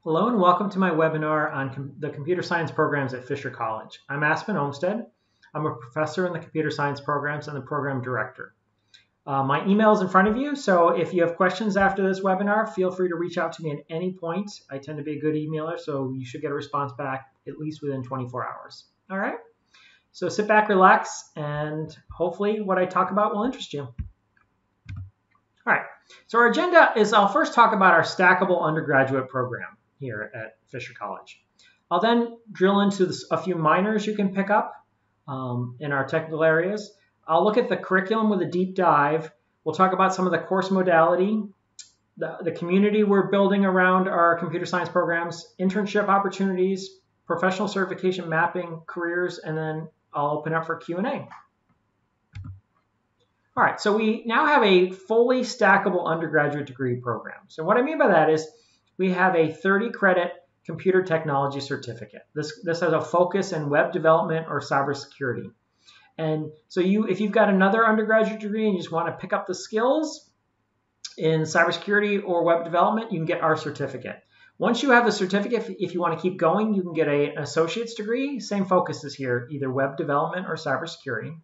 Hello and welcome to my webinar on the computer science programs at Fisher College. I'm Aspen Olmsted. I'm a professor in the computer science programs and the program director. My email is in front of you, so if you have questions after this webinar, feel free to reach out to me at any point. I tend to be a good emailer, so you should get a response back at least within 24 hours. All right? So sit back, relax, and hopefully what I talk about will interest you. All right, so our agenda is I'll first talk about our Stackable undergraduate program here at Fisher College. I'll then drill into a few minors you can pick up in our technical areas. I'll look at the curriculum with a deep dive. We'll talk about some of the course modality, the community we're building around our computer science programs, internship opportunities, professional certification mapping, careers, and then I'll open up for Q&A. All right, so we now have a fully stackable undergraduate degree program. So what I mean by that is we have a 30-credit computer technology certificate. This has a focus in web development or cybersecurity. And so if you've got another undergraduate degree and you just want to pick up the skills in cybersecurity or web development, you can get our certificate. Once you have the certificate, if you want to keep going, you can get an associate's degree. Same focus is here, either web development or cybersecurity.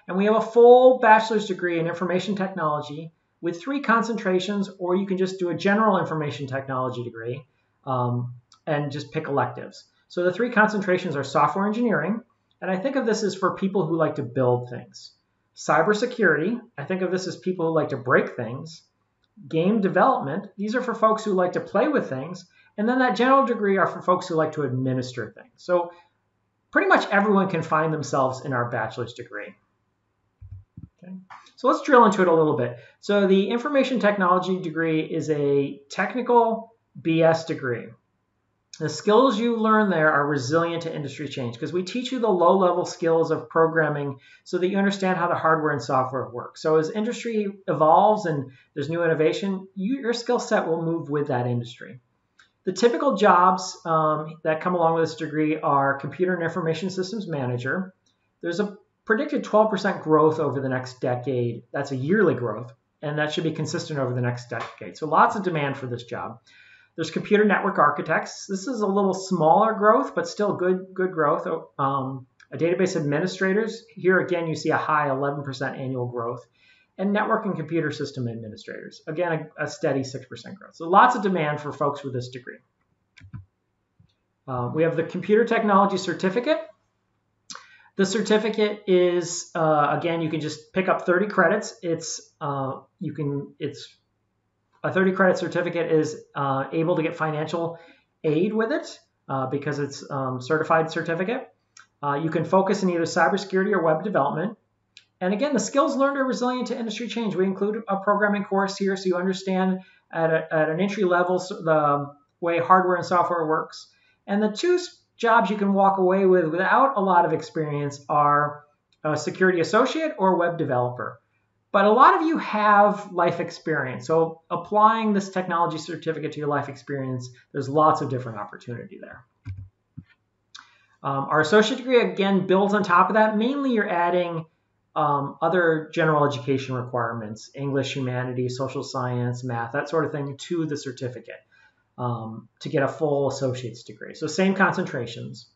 And we have a full bachelor's degree in information technology with 3 concentrations, or you can just do a general information technology degree and just pick electives. So the 3 concentrations are software engineering, and I think of this as for people who like to build things. Cybersecurity, I think of this as people who like to break things. Game development, these are for folks who like to play with things. And then that general degree are for folks who like to administer things. So pretty much everyone can find themselves in our bachelor's degree. Okay. So let's drill into it a little bit. So the information technology degree is a technical BS degree. The skills you learn there are resilient to industry change because we teach you the low-level skills of programming so that you understand how the hardware and software work. So as industry evolves and there's new innovation, your skill set will move with that industry. The typical jobs that come along with this degree are computer and information systems manager. There's a predicted 12% growth over the next decade. That's a yearly growth, and that should be consistent over the next decade. So lots of demand for this job. There's computer network architects. This is a little smaller growth, but still good growth. A database administrators. Here again, you see a high 11% annual growth. And network and computer system administrators. Again, a steady 6% growth. So lots of demand for folks with this degree. We have the computer technology certificate. The certificate is, again, you can just pick up 30 credits. A 30-credit certificate is able to get financial aid with it because it's certified certificate. You can focus in either cybersecurity or web development. And again, the skills learned are resilient to industry change. We include a programming course here so you understand at an entry level the way hardware and software works. And the 2 jobs you can walk away with without a lot of experience are a security associate or web developer. But a lot of you have life experience. So applying this technology certificate to your life experience, there's lots of different opportunity there. Our associate degree, again, builds on top of that. Mainly you're adding other general education requirements, English, humanities, social science, math, that sort of thing to the certificate. To get a full associate's degree. So same concentrations.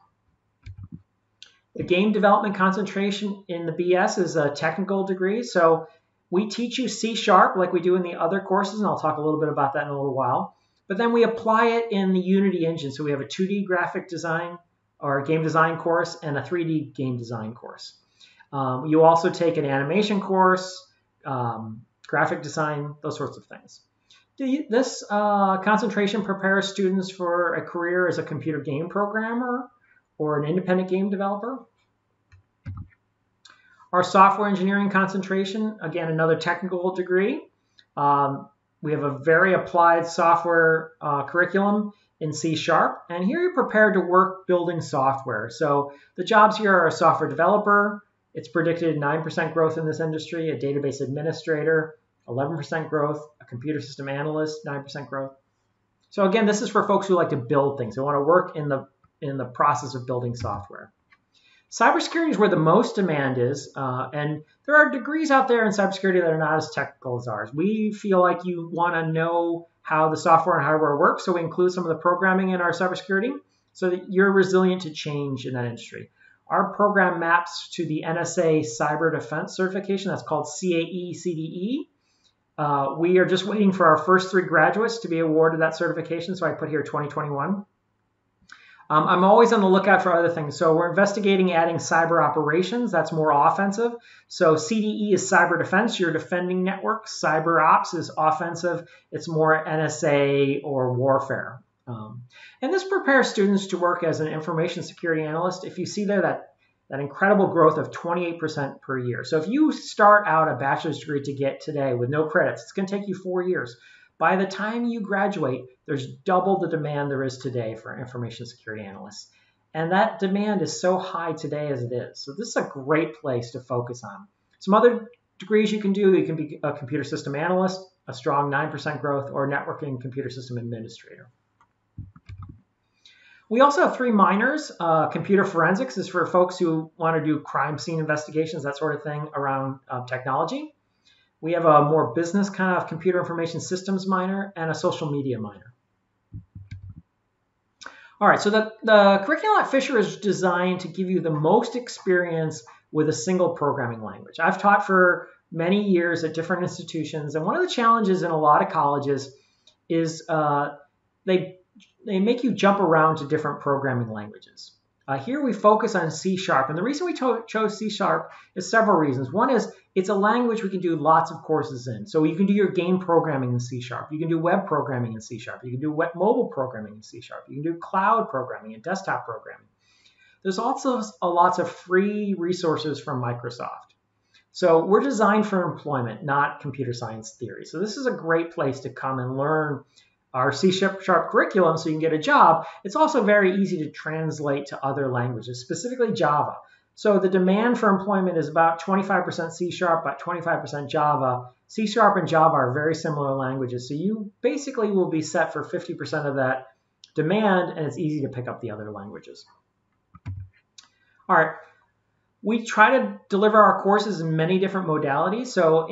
The game development concentration in the BS is a technical degree. So we teach you C# like we do in the other courses, and I'll talk a little bit about that in a little while. But then we apply it in the Unity engine. So we have a 2D graphic design or game design course and a 3D game design course. You also take an animation course, graphic design, those sorts of things. This concentration prepares students for a career as a computer game programmer or an independent game developer. Our software engineering concentration, again, another technical degree. We have a very applied software curriculum in C#, and here you're prepared to work building software. So the jobs here are a software developer. It's predicted 9% growth in this industry, a database administrator, 11% growth, a computer system analyst, 9% growth. So again, this is for folks who like to build things. They want to work in the process of building software. Cybersecurity is where the most demand is, and there are degrees out there in cybersecurity that are not as technical as ours. We feel like you want to know how the software and hardware work, so we include some of the programming in our cybersecurity so that you're resilient to change in that industry. Our program maps to the NSA Cyber Defense Certification. That's called CAE-CDE. We are just waiting for our first 3 graduates to be awarded that certification, so I put here 2021. I'm always on the lookout for other things. So we're investigating adding cyber operations. That's more offensive. So CDE is cyber defense. You're defending networks. Cyber ops is offensive. It's more NSA or warfare. And this prepares students to work as an information security analyst. If you see there that incredible growth of 28% per year. So if you start out a bachelor's degree to get today with no credits, it's going to take you 4 years. By the time you graduate, there's double the demand there is today for information security analysts. And that demand is so high today as it is. So this is a great place to focus on. Some other degrees you can do, you can be a computer system analyst, a strong 9% growth, or networking computer system administrator. We also have 3 minors. Computer forensics is for folks who want to do crime scene investigations, that sort of thing around technology. We have a more business kind of computer information systems minor and a social media minor. All right, so the curriculum at Fisher is designed to give you the most experience with a single programming language. I've taught for many years at different institutions, and one of the challenges in a lot of colleges is they make you jump around to different programming languages. Here we focus on C#, and the reason we chose C# is several reasons. One is it's a language we can do lots of courses in. So you can do your game programming in C#. You can do web programming in C#. You can do mobile programming in C#. You can do cloud programming and desktop programming. There's also lots of free resources from Microsoft. So we're designed for employment, not computer science theory. So this is a great place to come and learn our C# curriculum so you can get a job. It's also very easy to translate to other languages, specifically Java. So the demand for employment is about 25% C#, about 25% Java. C# and Java are very similar languages. So you basically will be set for 50% of that demand, and it's easy to pick up the other languages. All right. We try to deliver our courses in many different modalities. So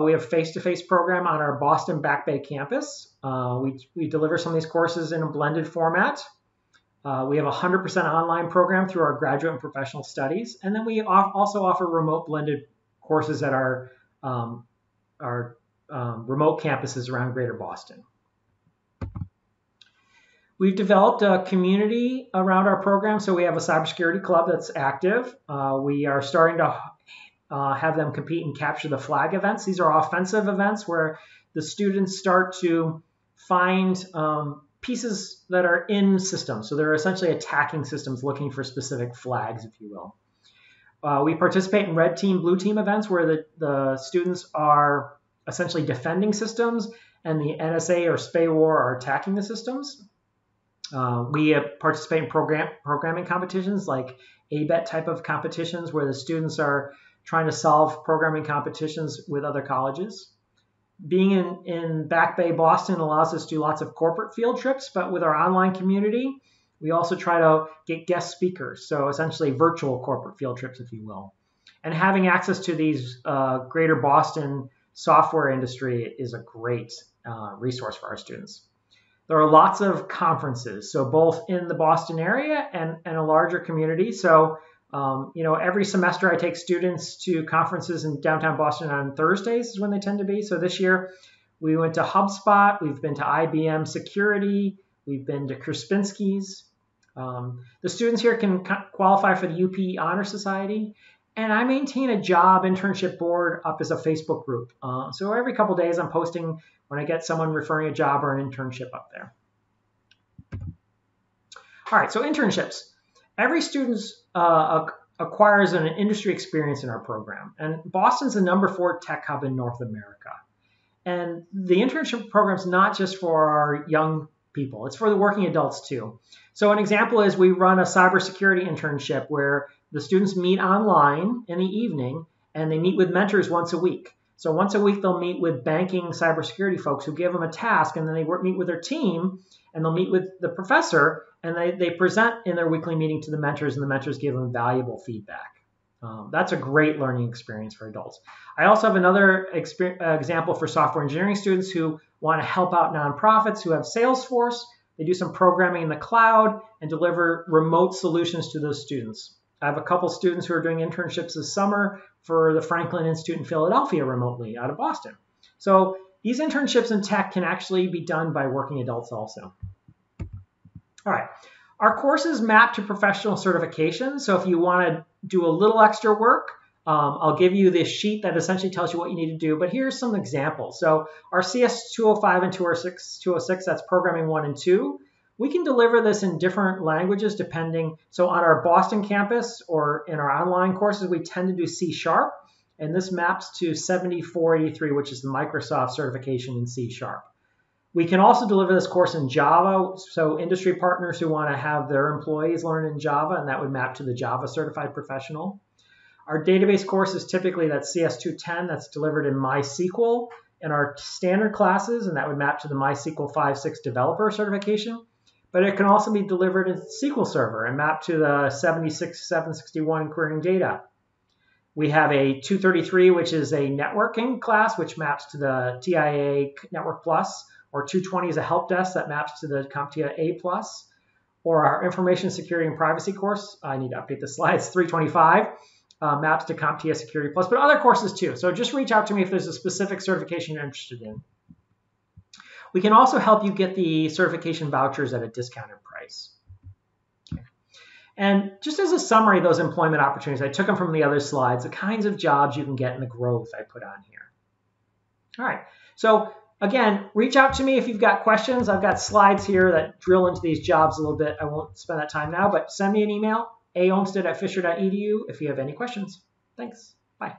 we have a face-to-face program on our Boston Back Bay campus. We deliver some of these courses in a blended format. We have a 100% online program through our graduate and professional studies. And then we also offer remote blended courses at our remote campuses around Greater Boston. We've developed a community around our program. So we have a cybersecurity club that's active. We are starting to have them compete and capture the flag events. These are offensive events where the students start to find pieces that are in systems. So they're essentially attacking systems looking for specific flags, if you will. We participate in red team, blue team events where the students are essentially defending systems and the NSA or SPAY War are attacking the systems. We participate in programming competitions like ABET type of competitions where the students are trying to solve programming competitions with other colleges. Being in Back Bay, Boston allows us to do lots of corporate field trips, but with our online community, we also try to get guest speakers, so essentially virtual corporate field trips, if you will. And having access to these Greater Boston software industry is a great resource for our students. There are lots of conferences, so both in the Boston area and a larger community. So, every semester I take students to conferences in downtown Boston on Thursdays is when they tend to be. So this year we went to HubSpot, we've been to IBM Security, we've been to Krispinski's. The students here can qualify for the UP Honor Society. And I maintain a job internship board up as a Facebook group. So every couple days I'm posting when I get someone referring a job or an internship up there. All right, so internships. Every student acquires an industry experience in our program. And Boston's the #4 tech hub in North America. And the internship program is not just for our young people. It's for the working adults too. So an example is we run a cybersecurity internship where the students meet online in the evening and they meet with mentors once a week. So once a week, they'll meet with banking cybersecurity folks who give them a task, and then they meet with their team, and they'll meet with the professor, and they present in their weekly meeting to the mentors, and the mentors give them valuable feedback. That's a great learning experience for adults. I also have another example for software engineering students who want to help out nonprofits who have Salesforce. They do some programming in the cloud and deliver remote solutions to those students. I have a couple students who are doing internships this summer for the Franklin Institute in Philadelphia remotely out of Boston. So these internships in tech can actually be done by working adults also. All right. Our courses map to professional certification. So if you want to do a little extra work, I'll give you this sheet that essentially tells you what you need to do. But here's some examples. So our CS 205 and 206, that's programming 1 and 2. We can deliver this in different languages depending. So on our Boston campus or in our online courses, we tend to do C#. And this maps to 7483, which is the Microsoft certification in C#. We can also deliver this course in Java, so industry partners who want to have their employees learn in Java, and that would map to the Java Certified Professional. Our database course is typically that CS210 that's delivered in MySQL in our standard classes, and that would map to the MySQL 5.6 Developer Certification. But it can also be delivered in SQL Server and map to the 76761 Querying Data. We have a 233, which is a networking class, which maps to the TIA Network Plus, or 220 is a help desk that maps to the CompTIA A+, or our information security and privacy course, I need to update the slides, 325, maps to CompTIA Security Plus, but other courses too. So just reach out to me if there's a specific certification you're interested in. We can also help you get the certification vouchers at a discounted price. Okay. And just as a summary of those employment opportunities, I took them from the other slides, the kinds of jobs you can get and the growth I put on here. All right, so again, reach out to me if you've got questions. I've got slides here that drill into these jobs a little bit. I won't spend that time now, but send me an email, aolmstead@fisher.edu if you have any questions. Thanks. Bye.